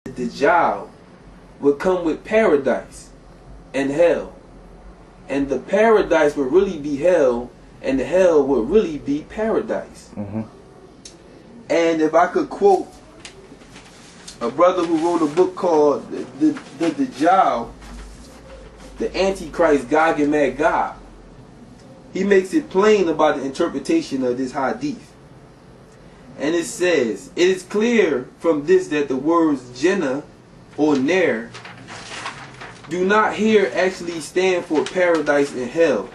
the Dajjal would come with paradise and hell. And the paradise would really be hell, and the hell would really be paradise. And if I could quote a brother who wrote a book called The Dajjal, the Antichrist, Gog and Magog, he makes it plain about the interpretation of this hadith. And it says, it is clear from this that the words Jannah or Ner do not here actually stand for paradise and hell,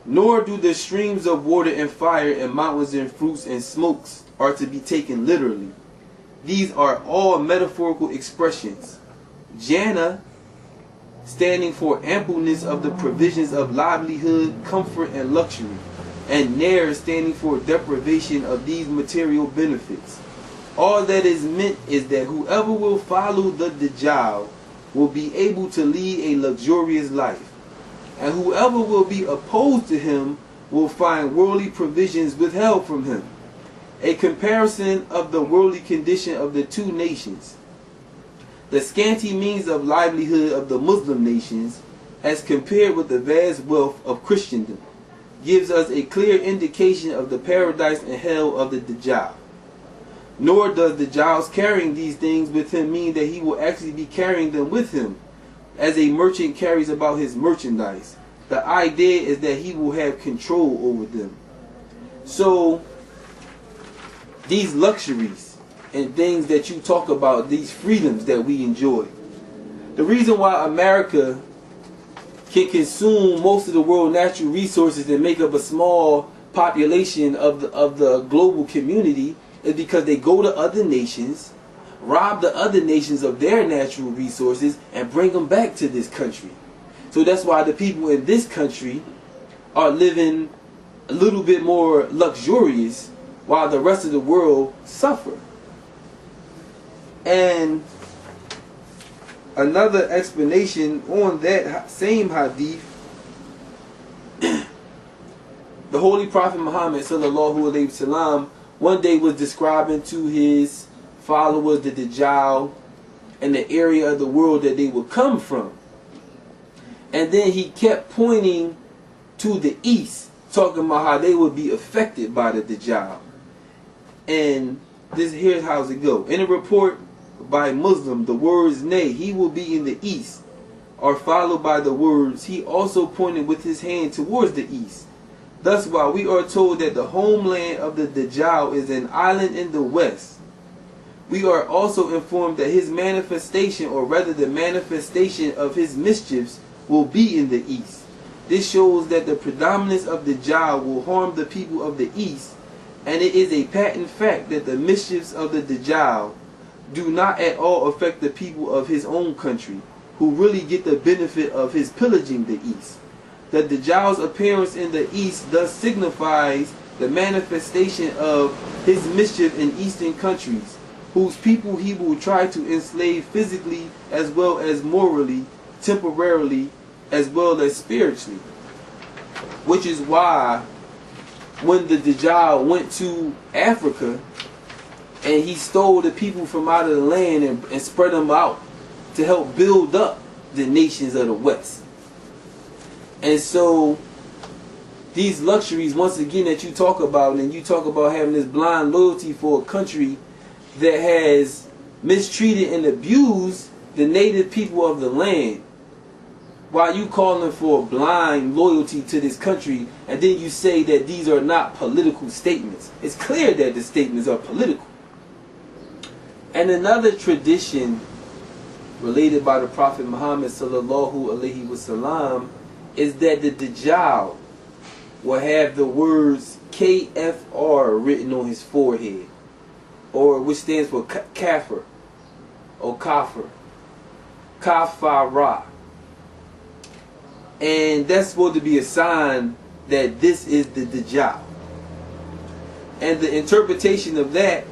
nor do the streams of water and fire and mountains and fruits and smokes are to be taken literally. These are all metaphorical expressions. Jannah standing for ampleness of the provisions of livelihood, comfort, and luxury, and Ner standing for deprivation of these material benefits. All that is meant is that whoever will follow the Dajjal will be able to lead a luxurious life, and whoever will be opposed to him will find worldly provisions withheld from him. A comparison of the worldly condition of the two nations. The scanty means of livelihood of the Muslim nations, as compared with the vast wealth of Christendom, gives us a clear indication of the paradise and hell of the Dajjal. Nor does Dajjal's carrying these things with him mean that he will actually be carrying them with him, as a merchant carries about his merchandise. The idea is that he will have control over them. So, these luxuries and things that you talk about, these freedoms that we enjoy. The reason why America can consume most of the world's natural resources and make up a small population of the global community is because they go to other nations, rob the other nations of their natural resources, and bring them back to this country. So that's why the people in this country are living a little bit more luxurious while the rest of the world suffer. And another explanation on that same hadith, the Holy Prophet Muhammad sallallahu alaihi wasallam one day was describing to his followers the Dajjal and the area of the world that they would come from. And then he kept pointing to the east, talking about how they would be affected by the Dajjal. And here's how it go. In a report by Muslim, the words, nay, he will be in the east, are followed by the words, he also pointed with his hand towards the east. Thus, while we are told that the homeland of the Dajjal is an island in the west, we are also informed that his manifestation, or rather the manifestation of his mischiefs, will be in the east. This shows that the predominance of the Dajjal will harm the people of the east, and it is a patent fact that the mischiefs of the Dajjal do not at all affect the people of his own country, who really get the benefit of his pillaging the east. The Dajjal's appearance in the east thus signifies the manifestation of his mischief in eastern countries, whose people he will try to enslave physically as well as morally, temporarily as well as spiritually. Which is why when the Dajjal went to Africa and he stole the people from out of the land and spread them out to help build up the nations of the West. And so these luxuries, once again, that you talk about, and you talk about having this blind loyalty for a country that has mistreated and abused the native people of the land, while you calling for blind loyalty to this country, and then you say that these are not political statements. It's clear that the statements are political. And another tradition related by the Prophet Muhammad sallallahu alaihi wasallam is that the Dajjal will have the words KFR written on his forehead, or which stands for Kafir or Kafir, Kafara. And that's supposed to be a sign that this is the Dajjal. And the interpretation of that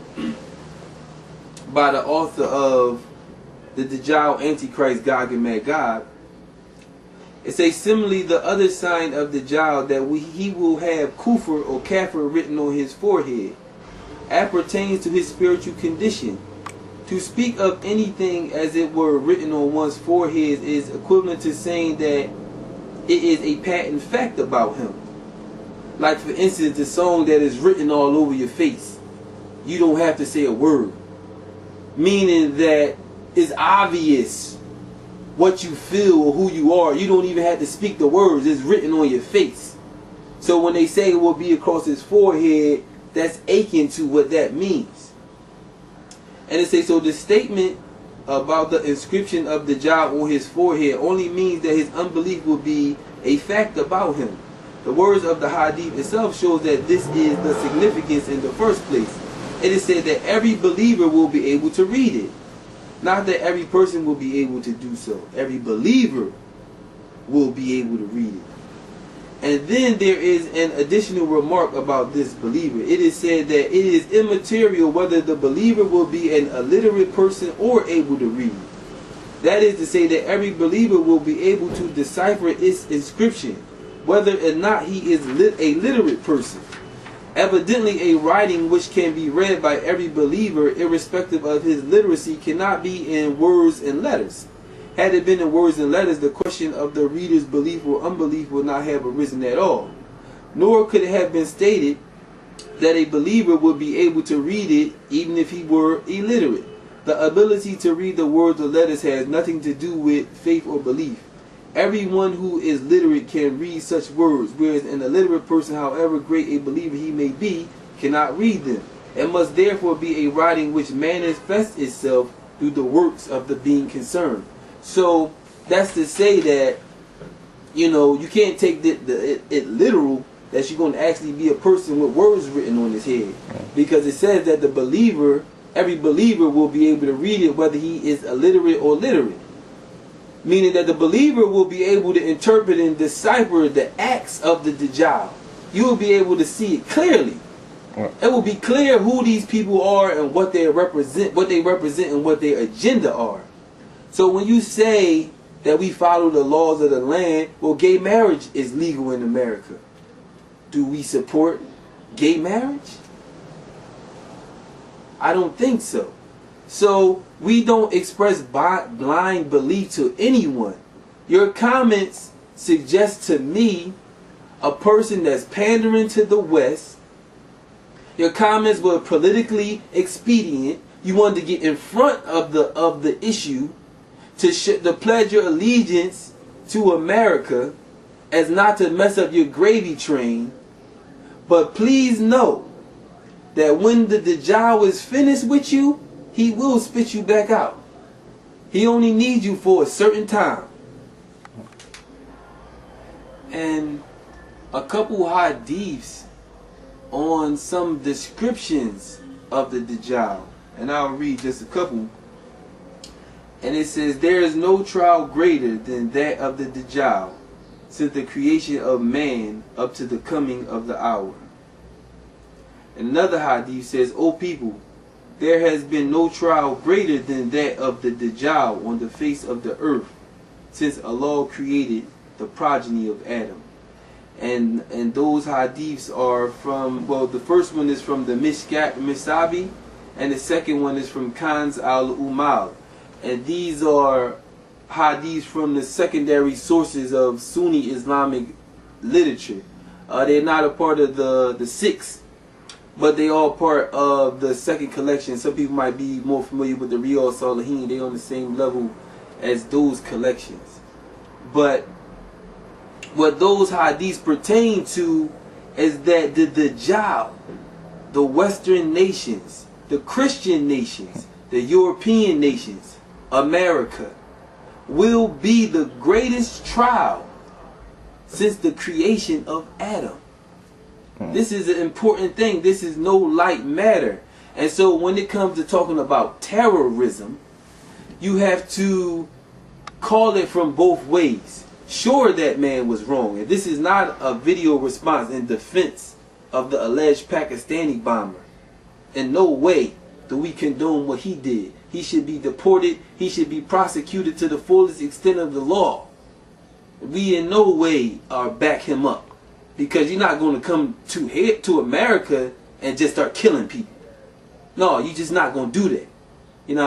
by the author of the Dajjal, Antichrist, Gog and Magog, it says, similarly, the other sign of Dajjal that he will have Kufr or Kafir written on his forehead appertains to his spiritual condition. To speak of anything as it were written on one's forehead is equivalent to saying that it is a patent fact about him. Like, for instance, the song that is written all over your face. You don't have to say a word. Meaning that it's obvious what you feel or who you are. You don't even have to speak the words. It's written on your face. So when they say it will be across his forehead, that's akin to what that means. And it says, so the statement about the inscription of Dajjal on his forehead only means that his unbelief will be a fact about him. The words of the hadith itself shows that this is the significance in the first place. It is said that every believer will be able to read it. Not that every person will be able to do so. Every believer will be able to read it. And then there is an additional remark about this believer. It is said that it is immaterial whether the believer will be an illiterate person or able to read. That is to say that every believer will be able to decipher its inscription, whether or not he is a literate person. Evidently, a writing which can be read by every believer, irrespective of his literacy, cannot be in words and letters. Had it been in words and letters, the question of the reader's belief or unbelief would not have arisen at all. Nor could it have been stated that a believer would be able to read it even if he were illiterate. The ability to read the words or letters has nothing to do with faith or belief. Everyone who is literate can read such words, whereas an illiterate person, however great a believer he may be, cannot read them. It must therefore be a writing which manifests itself through the works of the being concerned. So that's to say that, you know, you can't take it literal that you're going to actually be a person with words written on his head, because it says that the believer, every believer will be able to read it whether he is illiterate or literate. Meaning that the believer will be able to interpret and decipher the acts of the Dajjal. You will be able to see it clearly. It will be clear who these people are and what they represent, and what their agenda are. So when you say that we follow the laws of the land, well, gay marriage is legal in America. Do we support gay marriage? I don't think so. So we don't express blind belief to anyone. Your comments suggest to me a person that's pandering to the West. Your comments were politically expedient. You wanted to get in front of the issue to pledge your allegiance to America as not to mess up your gravy train. But please know that when the Dajjal is finished with you, he will spit you back out. He only needs you for a certain time. And a couple hadiths on some descriptions of the Dajjal. And I'll read just a couple. And it says, there is no trial greater than that of the Dajjal since the creation of man up to the coming of the hour. And another hadith says, O people, there has been no trial greater than that of the Dajjal on the face of the earth since Allah created the progeny of Adam. And those hadiths are from, well, the first one is from the Mishkat Misabi, and the second one is from Kanz al-Umal. And these are hadiths from the secondary sources of Sunni Islamic literature. They're not a part of the sixth, but they are part of the second collection. Some people might be more familiar with the Riyadh Salihin. They're on the same level as those collections. But what those hadiths pertain to is that the Dajjal, the Western nations, the Christian nations, the European nations, America, will be the greatest trial since the creation of Adam. This is an important thing. This is no light matter. And so when it comes to talking about terrorism, you have to call it from both ways. Sure, that man was wrong. And this is not a video response in defense of the alleged Pakistani bomber. In no way do we condone what he did. He should be deported. He should be prosecuted to the fullest extent of the law. We in no way back him up. Because you're not going to come to America and just start killing people. No, you're just not going to do that. You know what I mean?